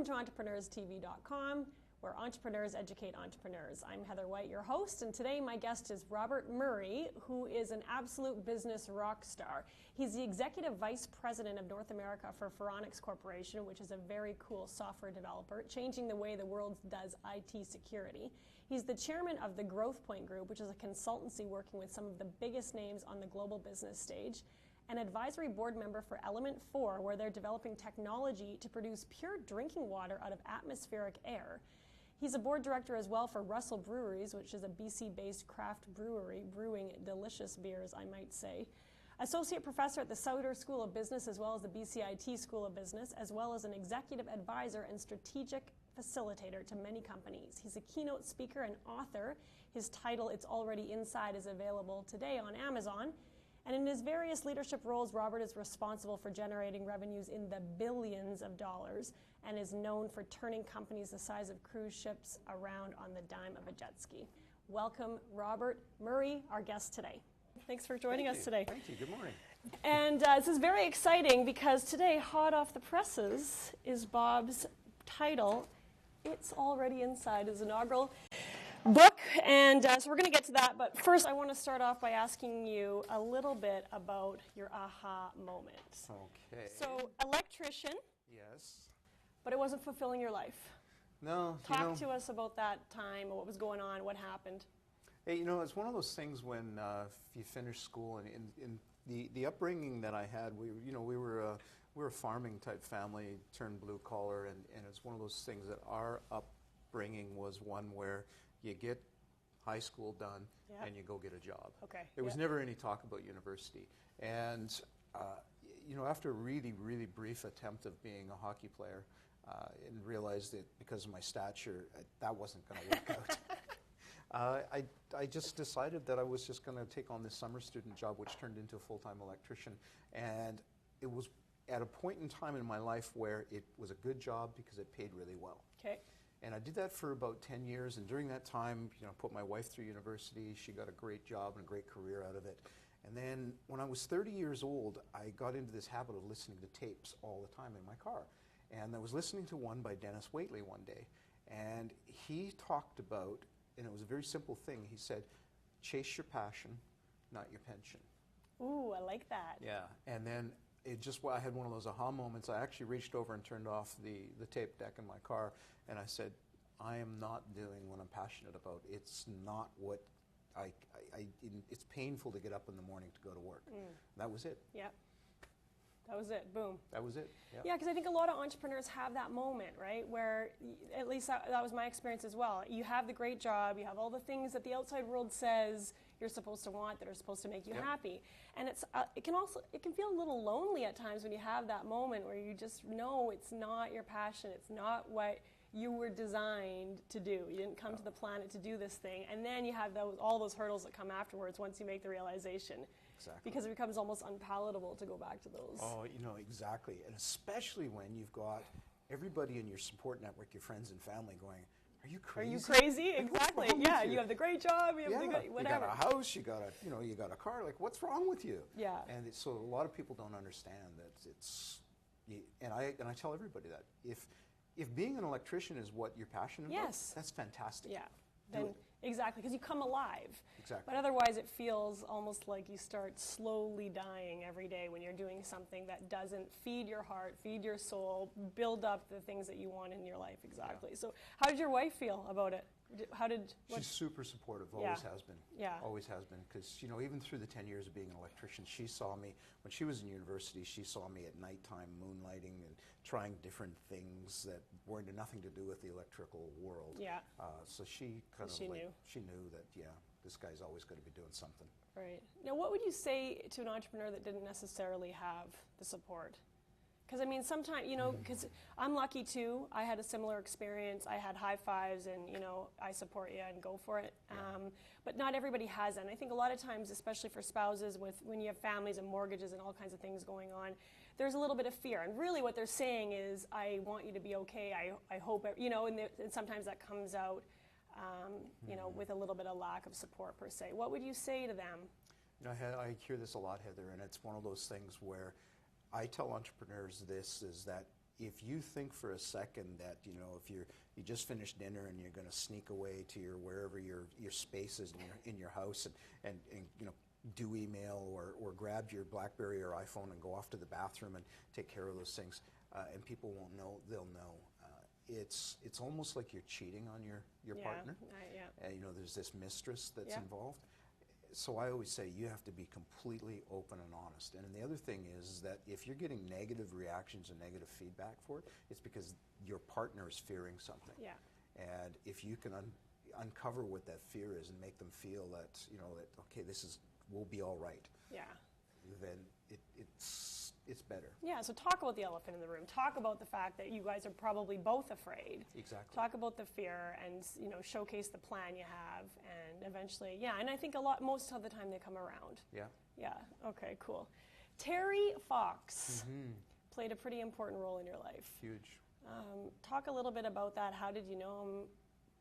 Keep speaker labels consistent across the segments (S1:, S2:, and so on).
S1: to EntrepreneursTV.com, where entrepreneurs educate entrepreneurs. I'm Heather White, your host, and today my guest is Robert Murray, who is an absolute business rock star. He's the Executive Vice President of North America for Phoronix Corporation, which is a very cool software developer, changing the way the world does IT security. He's the chairman of the Growth Point Group, which is a consultancy working with some of the biggest names on the global business stage, an advisory board member for Element 4, where they're developing technology to produce pure drinking water out of atmospheric air. He's a board director as well for Russell Breweries, which is a BC-based craft brewery, brewing delicious beers, I might say. Associate professor at the Sauder School of Business, as well as the BCIT School of Business, as well as an executive advisor and strategic facilitator to many companies. He's a keynote speaker and author. His title, It's Already Inside, is available today on Amazon. And in his various leadership roles, Robert is responsible for generating revenues in the billions of dollars and is known for turning companies the size of cruise ships around on the dime of a jet ski. Welcome, Robert Murray, our guest today. Thanks for joining us today.
S2: Thank you. Good morning.
S1: And this is very exciting because today, hot off the presses, is Bob's title, It's Already Inside, his inaugural book, and so we're going to get to that, but first I want to start off by asking you a little bit about your aha moment.
S2: Okay.
S1: So, electrician.
S2: Yes.
S1: But it wasn't fulfilling your life.
S2: No.
S1: Talk to us about that time, what was going on, what happened.
S2: Hey, it's one of those things when you finish school, and in the upbringing that I had, we were a farming type family, turned blue collar, and it's one of those things that our upbringing was one where you get high school done, and you go get a job.
S1: Okay.
S2: There was never any talk about university. And, after a really, really brief attempt of being a hockey player, and realized that because of my stature, that wasn't going to work out. I just decided that I was just going to take on this summer student job, which turned into a full-time electrician. And it was at a point in time in my life where it was a good job because it paid really well.
S1: Okay.
S2: And I did that for about 10 years, and during that time, put my wife through university. She got a great job and a great career out of it. And then when I was 30 years old, I got into this habit of listening to tapes all the time in my car. And I was listening to one by Dennis Waitley one day, and he talked about, and it was a very simple thing, he said, chase your passion, not your pension.
S1: Ooh, I like that.
S2: Yeah, and then I had one of those aha moments. I actually reached over and turned off the tape deck in my car, and I said, I am not doing what I'm passionate about. It's not what it's painful to get up in the morning to go to work. That was it.
S1: Yeah. That was it. Boom.
S2: That was it.
S1: Yeah, because I think a lot of entrepreneurs have that moment, right, where at least that was my experience as well. You have the great job, you have all the things that the outside world says you're supposed to want, that are supposed to make you happy, and it can feel a little lonely at times when you have that moment where you just know it's not your passion, it's not what you were designed to do. You didn't come to the planet to do this thing, and then you have all those hurdles that come afterwards once you make the realization.
S2: Exactly.
S1: Because it becomes almost unpalatable to go back to those.
S2: Oh, exactly. And especially when you've got everybody in your support network, your friends and family going, are you crazy?
S1: Are you crazy? Exactly. Yeah, you have the great job, you have the good, whatever.
S2: You got a house, you got a car, like what's wrong with you?
S1: Yeah.
S2: And so a lot of people don't understand that and I tell everybody that if being an electrician is what you're passionate about, that's fantastic.
S1: Yeah. Then exactly, because you come alive.
S2: Exactly.
S1: But otherwise it feels almost like you start slowly dying every day when you're doing something that doesn't feed your heart, feed your soul, build up the things that you want in your life. Exactly. Yeah. So how did your wife feel about it?
S2: She's super supportive, always has been.
S1: Yeah.
S2: Always has been, because even through the 10 years of being an electrician, she saw me, when she was in university, she saw me at nighttime moonlighting and trying different things that weren't nothing to do with the electrical world.
S1: Yeah.
S2: So she knew that, this guy's always going to be doing something.
S1: Right. Now, what would you say to an entrepreneur that didn't necessarily have the support? Because, sometimes, because I'm lucky too. I had a similar experience. I had high fives and, I support you and go for it. But not everybody has that. And I think a lot of times, especially for spouses, when you have families and mortgages and all kinds of things going on, there's a little bit of fear. And really what they're saying is, I want you to be okay. I hope, and sometimes that comes out, with a little bit of lack of support per se. What would you say to them?
S2: I hear this a lot, Heather, and it's one of those things where I tell entrepreneurs is that if you think for a second that, you know, if you just finished dinner and you're going to sneak away to your wherever your space is in your house and you know, do email or grab your BlackBerry or iPhone and go off to the bathroom and take care of those things, and people won't know, they'll know. It's almost like you're cheating on your partner.
S1: Yeah.
S2: You know, there's this mistress that's
S1: Yeah.
S2: involved. So I always say you have to be completely open and honest. And the other thing is that if you're getting negative reactions and negative feedback for it, it's because your partner is fearing something.
S1: Yeah.
S2: And if you can uncover what that fear is and make them feel that, you know, that, okay, we'll be all right,
S1: Yeah.
S2: then it's better.
S1: Yeah, so talk about the elephant in the room. Talk about the fact that you guys are probably both afraid.
S2: Exactly.
S1: Talk about the fear and, you know, showcase the plan you have, and eventually, yeah, and I think most of the time they come around.
S2: Yeah.
S1: Yeah, okay, cool. Terry Fox played a pretty important role in your life.
S2: Huge.
S1: Talk a little bit about that. How did you know him?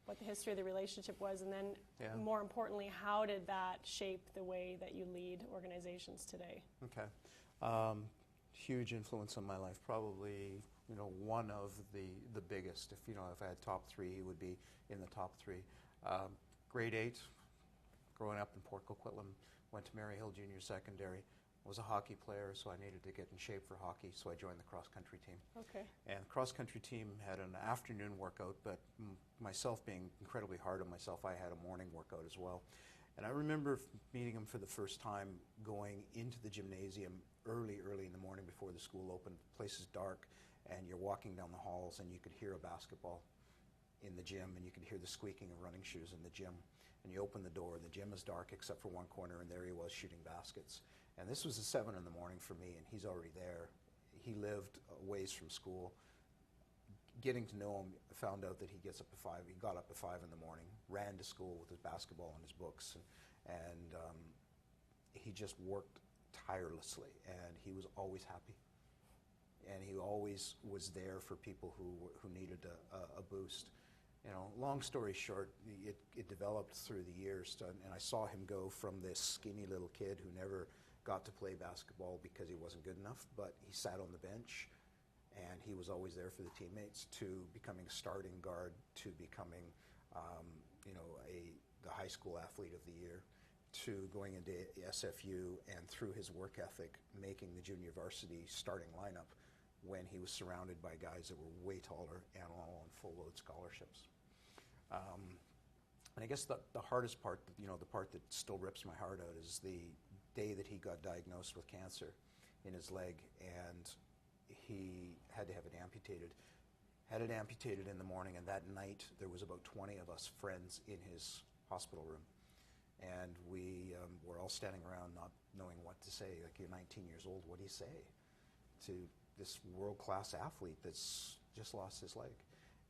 S1: What the history of the relationship was, and then more importantly, how did that shape the way that you lead organizations today?
S2: Okay. Huge influence on my life. Probably, you know, one of the biggest. If I had top three, he would be in the top three. Grade 8, growing up in Port Coquitlam, went to Mary Hill Junior Secondary. Was a hockey player, so I needed to get in shape for hockey, so I joined the cross-country team.
S1: Okay.
S2: And the cross-country team had an afternoon workout, but myself being incredibly hard on myself, I had a morning workout as well. And I remember meeting him for the first time, going into the gymnasium early in the morning before the school opened. The place is dark, and you're walking down the halls, and you could hear a basketball in the gym, and you could hear the squeaking of running shoes in the gym. And you open the door, and the gym is dark except for one corner, and there he was shooting baskets. And this was at 7 in the morning for me, and he's already there. He lived a ways from school. Getting to know him, I found out that he gets up at 5. He got up at 5 in the morning, ran to school with his basketball and his books, and he just worked tirelessly, and he was always happy. And he always was there for people who needed a boost. You know, long story short, it developed through the years, and I saw him go from this skinny little kid who never got to play basketball because he wasn't good enough, but he sat on the bench, and he was always there for the teammates, to becoming starting guard, to becoming, the high school athlete of the year, to going into SFU, and through his work ethic, making the junior varsity starting lineup when he was surrounded by guys that were way taller and all on full load scholarships. And I guess the hardest part, you know, the part that still rips my heart out, is the day that he got diagnosed with cancer in his leg, and he had to have it amputated. Had it amputated in the morning, and that night there was about 20 of us friends in his hospital room. And we were all standing around not knowing what to say. Like, you're 19 years old, what do you say to this world-class athlete that's just lost his leg?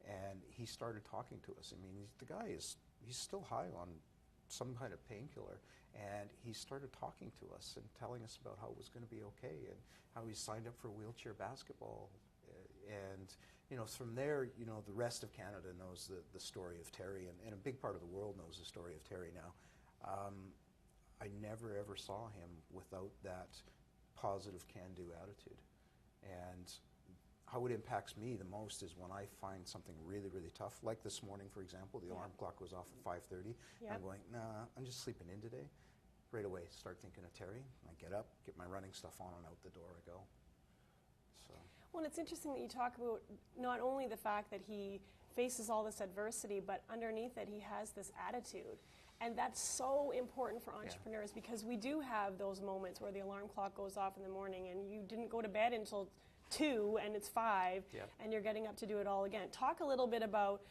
S2: And he started talking to us. I mean, the guy he's still high on some kind of painkiller, and he started talking to us and telling us about how it was going to be okay, and how he signed up for wheelchair basketball. And, you know, from there, you know, the rest of Canada knows the story of Terry, and a big part of the world knows the story of Terry now. I never ever saw him without that positive can-do attitude. And how it impacts me the most is when I find something really, really tough, like this morning, for example, the alarm clock was off at 5:30. I'm going, nah, I'm just sleeping in today. Right away, start thinking of Terry. I get up, get my running stuff on, and out the door I go. So.
S1: Well, and it's interesting that you talk about not only the fact that he faces all this adversity, but underneath it, he has this attitude. And that's so important for entrepreneurs, because we do have those moments where the alarm clock goes off in the morning and you didn't go to bed until 2 and it's 5 and you're getting up to do it all again. Talk a little bit about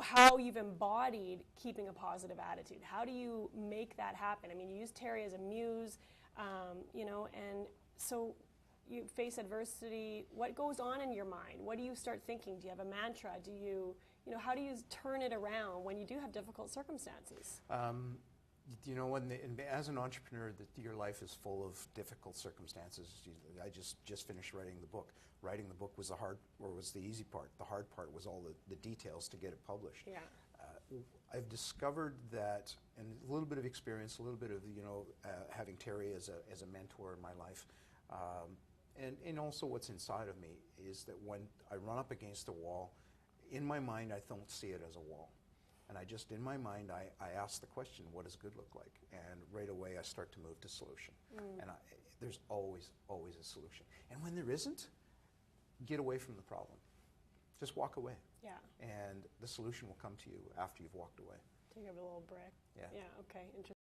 S1: how you've embodied keeping a positive attitude. How do you make that happen? I mean, you use Terry as a muse, and so you face adversity. What goes on in your mind? What do you start thinking? Do you have a mantra? Do you, how do you turn it around when you do have difficult circumstances?
S2: As an entrepreneur, your life is full of difficult circumstances. I just finished writing the book. Writing the book was the easy part. The hard part was all the details to get it published.
S1: Yeah.
S2: I've discovered that, and a little bit of experience, a little bit of having Terry as a mentor in my life, and and also what's inside of me is that when I run up against a wall, in my mind, I don't see it as a wall. And I just, in my mind, I ask the question, what does good look like? And right away, I start to move to solution. And there's always, always a solution. And when there isn't, get away from the problem. Just walk away.
S1: Yeah.
S2: And the solution will come to you after you've walked away.
S1: Take a little break.
S2: Yeah.
S1: Yeah, okay, interesting.